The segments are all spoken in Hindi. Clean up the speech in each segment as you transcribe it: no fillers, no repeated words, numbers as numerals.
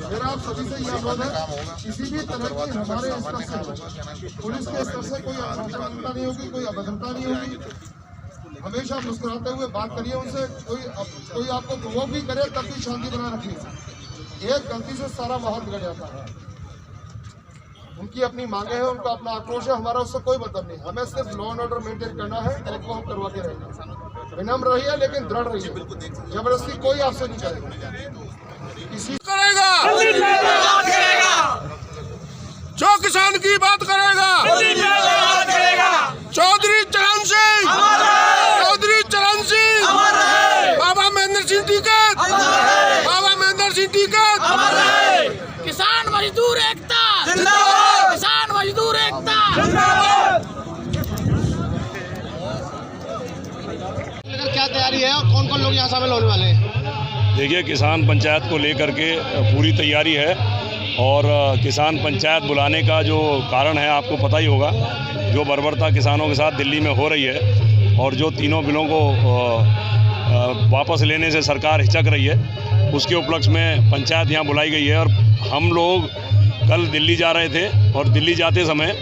मेरा आप सभी से यह अनुरोध है, किसी भी तरह की हमारे स्तर से पुलिस के स्तर से कोई अभद्रता नहीं होगी, कोई अभद्रता नहीं होगी। हमेशा मुस्कुराते हुए बात करिए उनसे। कोई आपको प्रोवोक भी करे तब भी शांति बनाए रखिए। एक गलती से सारा माहौल बिगड़ जाता है। उनकी अपनी मांगे हैं, उनका अपना आक्रोश है, हमारा उससे कोई मतलब नहीं। हमें सिर्फ लॉ एंड ऑर्डर मेंटेन करना है और वो हम करवाते रहेंगे। विनम्र रहिए लेकिन दृढ़ रहिए। जबरदस्ती कोई आपसे नहीं करेगा। किसी करेगा जो किसान की बात करेगा चौधरी चरण सिंह, चौधरी चरण सिंह, बाबा महेंद्र सिंह टिकैत, बाबा महेंद्र सिंह टिकैत। किसान मजदूर एकता, किसान मजदूर एकता। क्या तैयारी है और कौन कौन लोग यहाँ शामिल होने वाले हैं? देखिए, किसान पंचायत को लेकर के पूरी तैयारी है और किसान पंचायत बुलाने का जो कारण है आपको पता ही होगा। जो बर्बरता किसानों के साथ दिल्ली में हो रही है और जो तीनों बिलों को वापस लेने से सरकार हिचक रही है, उसके उपलक्ष्य में पंचायत यहाँ बुलाई गई है। और हम लोग कल दिल्ली जा रहे थे और दिल्ली जाते समय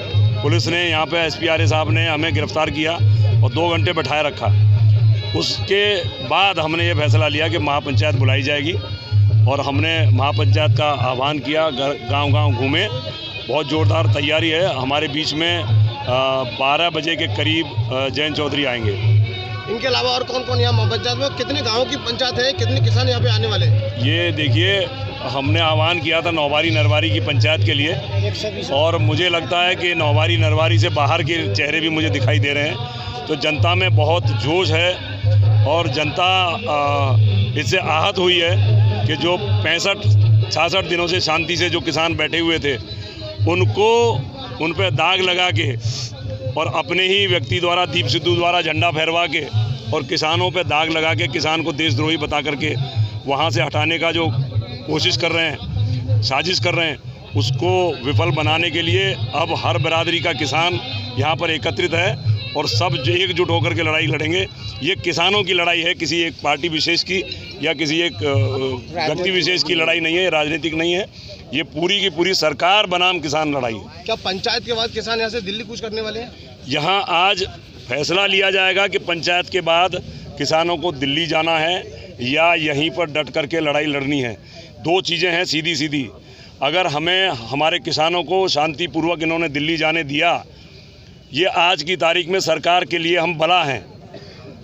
पुलिस ने यहाँ पे SPRA साहब ने हमें गिरफ्तार किया और 2 घंटे बैठाए रखा। उसके बाद हमने ये फैसला लिया कि महापंचायत बुलाई जाएगी और हमने महापंचायत का आह्वान किया। गांव-गांव घूमे, बहुत ज़ोरदार तैयारी है। हमारे बीच में 12 बजे के करीब जयंत चौधरी आएंगे। इनके अलावा और कौन कौन यहाँ महापंचायत में, कितने गाँव की पंचायत है, कितने किसान यहाँ पे आने वाले हैं? ये देखिए, हमने आह्वान किया था नौबारी नरवारी की पंचायत के लिए और मुझे लगता है कि नौबारी नरवारी से बाहर के चेहरे भी मुझे दिखाई दे रहे हैं। तो जनता में बहुत जोश है और जनता इससे आहत हुई है कि जो 65-66 दिनों से शांति से जो किसान बैठे हुए थे, उन पर दाग लगा के और अपने ही व्यक्ति द्वारा, दीप सिद्धू द्वारा झंडा फहरवा के और किसानों पे दाग लगा के किसान को देशद्रोही बता करके वहाँ से हटाने का जो कोशिश कर रहे हैं, साजिश कर रहे हैं, उसको विफल बनाने के लिए अब हर बिरादरी का किसान यहाँ पर एकत्रित है और सब एकजुट होकर के लड़ाई लड़ेंगे। ये किसानों की लड़ाई है, किसी एक पार्टी विशेष की या किसी एक व्यक्ति विशेष की लड़ाई नहीं है, राजनीतिक नहीं है। ये पूरी की पूरी सरकार बनाम किसान लड़ाई है। क्या पंचायत के बाद किसान यहाँ से दिल्ली कूच करने वाले हैं? यहाँ आज फैसला लिया जाएगा कि पंचायत के बाद किसानों को दिल्ली जाना है या यहीं पर डट करके लड़ाई लड़नी है। 2 चीज़ें हैं सीधी सीधी। अगर हमें हमारे किसानों को शांतिपूर्वक इन्होंने दिल्ली जाने दिया, ये आज की तारीख में सरकार के लिए हम बला हैं।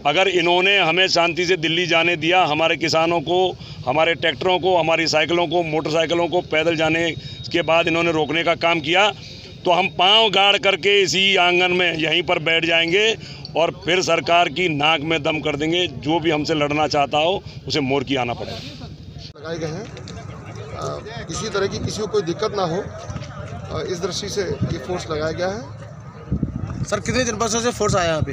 अगर इन्होंने हमें शांति से दिल्ली जाने दिया, हमारे किसानों को, हमारे ट्रैक्टरों को, हमारी साइकिलों को, मोटरसाइकिलों को पैदल जाने के बाद इन्होंने रोकने का काम किया, तो हम पांव गाड़ करके इसी आंगन में यहीं पर बैठ जाएंगे और फिर सरकार की नाक में दम कर देंगे। जो भी हमसे लड़ना चाहता हो उसे मोर्ची आना पड़ेगा। लगाए गए हैं, किसी तरह की किसी को कोई दिक्कत ना हो, इस दृष्टि से ये फोर्स लगाया गया है। सर, कितने जनपद से फोर्स आया यहाँ पे?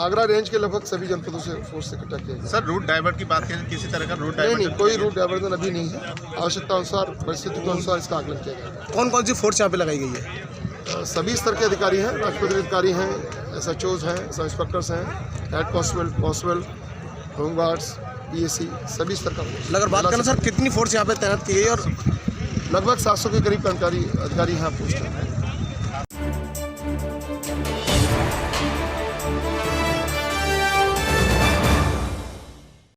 आगरा रेंज के लगभग सभी जनपदों से फोर्स इकट्ठा किया गया। सर, रूट डाइवर्ट की बात करें, किसी तरह का रूट डाइवर्ट? नहीं, कोई रूट डाइवर्जन अभी नहीं है। आवश्यकता अनुसार, परिस्थिति के अनुसार इसका आकलन किया गया। कौन कौन सी फोर्स यहाँ पे लगाई गई है? सभी स्तर के अधिकारी हैं, राजपत्रित अधिकारी हैं, SHOs हैं, सब इंस्पेक्टर्स हैं, हेड कांस्टेबल, होमगार्ड्स, PSC, सभी स्तर का। अगर बात करें सर, कितनी फोर्स यहाँ पे तैनात की गई और लगभग 700 के करीब अधिकारी यहाँ पोस्ट हैं।